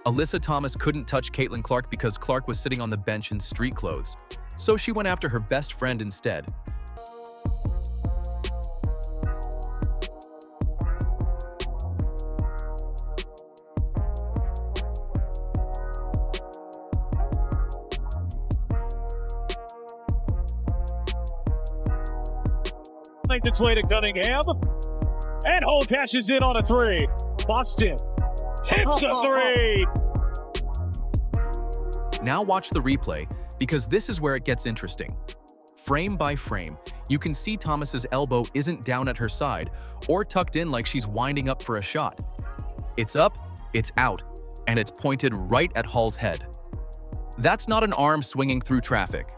Alyssa Thomas couldn't touch Caitlin Clark because Clark was sitting on the bench in street clothes, so she went after her best friend instead. Makes its way to Cunningham, and Hull cashes in on a three. Boston hits a three. Now watch the replay, because this is where it gets interesting. Frame by frame, you can see Thomas's elbow isn't down at her side or tucked in like she's winding up for a shot. It's up, it's out, and it's pointed right at Hull's head. That's not an arm swinging through traffic.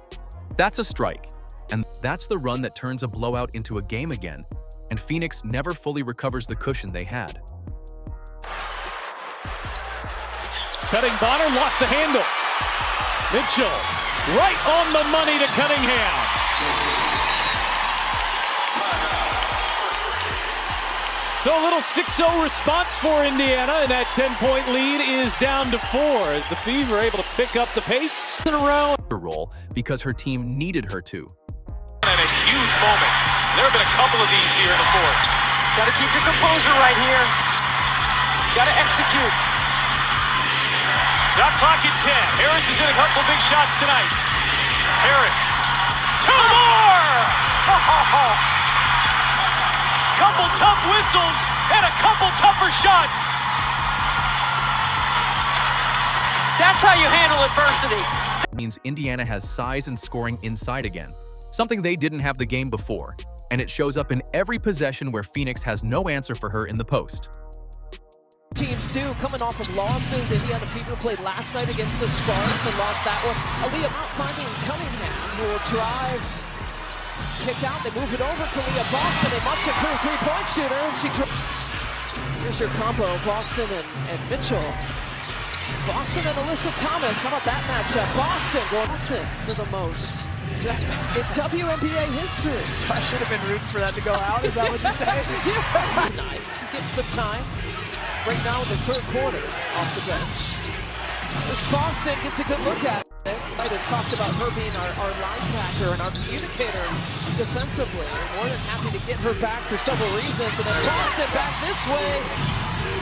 That's a strike. And that's the run that turns a blowout into a game again, and Phoenix never fully recovers the cushion they had. Cutting Bonner, lost the handle. Mitchell, right on the money to Cunningham. So a little 6-0 response for Indiana, and that 10-point lead is down to 4 as the Fever are able to pick up the pace in a row. Role because her team needed her to. And a huge moment. There have been a couple of these here in the fourth. Got to keep your composure right here. Got to execute. Shot clock at 10. Harris is in a couple big shots tonight. Harris. 2 more! Couple tough whistles and a couple tougher shots. That's how you handle adversity. Means Indiana has size and scoring inside again, something they didn't have the game before, and it shows up in every possession where Phoenix has no answer for her in the post. Teams do, coming off of losses. Indiana Fever played last night against the Sparks and lost that one. Aaliyah out finding Cunningham, who will drive, kick out. They move it over to Leah Boston, a much improved three-point shooter. And here's her combo, Boston and Mitchell. Boston and Alyssa Thomas. How about that matchup? Boston going for the most in WNBA history. So I should have been rooting for that to go out. Is that what you're saying? She's getting some time right now in the third quarter off the bench. There's Boston, gets a good look at it. White has talked about her being our linebacker and our communicator defensively. We're more than happy to get her back for several reasons. And then Boston back this way.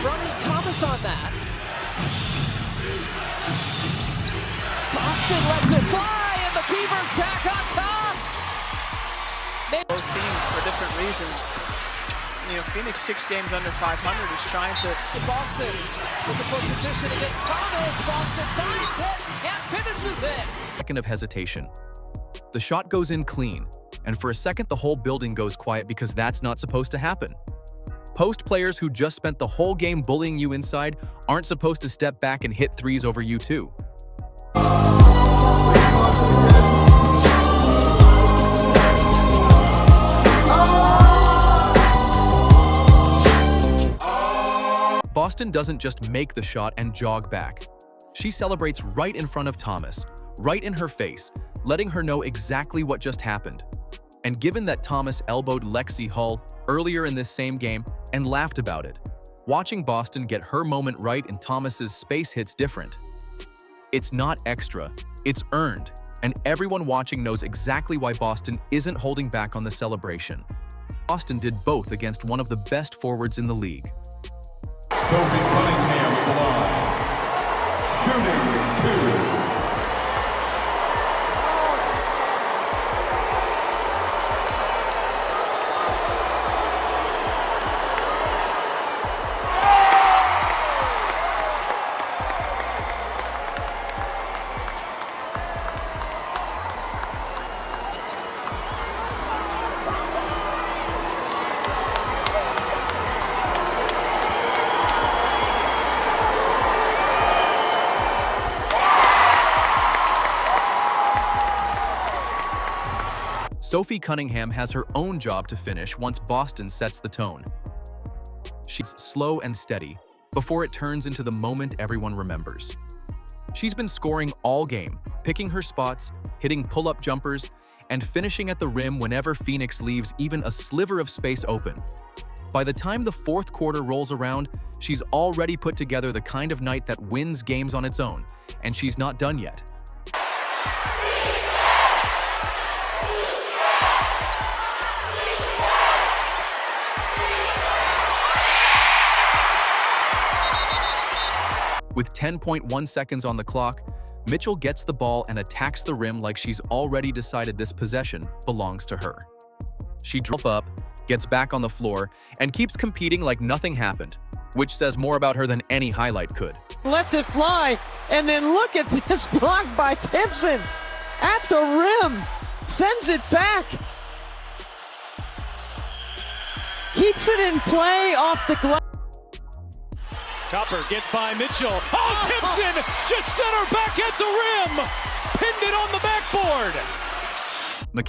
Fronting Thomas on that. Boston lets it fly, and the Fever's back on top. Both teams for different reasons. You know, Phoenix 6 games under 500 is trying to. Boston with the foot position against Thomas. Boston finds it and finishes it. Second of hesitation. The shot goes in clean, and for a second the whole building goes quiet because that's not supposed to happen. Post players who just spent the whole game bullying you inside aren't supposed to step back and hit threes over you too. Boston doesn't just make the shot and jog back. She celebrates right in front of Thomas, right in her face, letting her know exactly what just happened. And given that Thomas elbowed Lexie Hull earlier in this same game and laughed about it, watching Boston get her moment right in Thomas's space hits different. It's not extra, it's earned, and everyone watching knows exactly why Boston isn't holding back on the celebration. Boston did both against one of the best forwards in the league. Sophie Cunningham with the line. Shooting 2. Sophie Cunningham has her own job to finish once Boston sets the tone. She's slow and steady before it turns into the moment everyone remembers. She's been scoring all game, picking her spots, hitting pull-up jumpers, and finishing at the rim whenever Phoenix leaves even a sliver of space open. By the time the fourth quarter rolls around, She's already put together the kind of night that wins games on its own, and she's not done yet. With 10.1 seconds on the clock, Mitchell gets the ball and attacks the rim like she's already decided this possession belongs to her. She drove up, gets back on the floor, and keeps competing like nothing happened, which says more about her than any highlight could. Lets it fly, and then look at this block by Timpson at the rim. Sends it back. Keeps it in play off the glass. Copper gets by Mitchell. Oh, Timpson just sent her back at the rim. Pinned it on the backboard.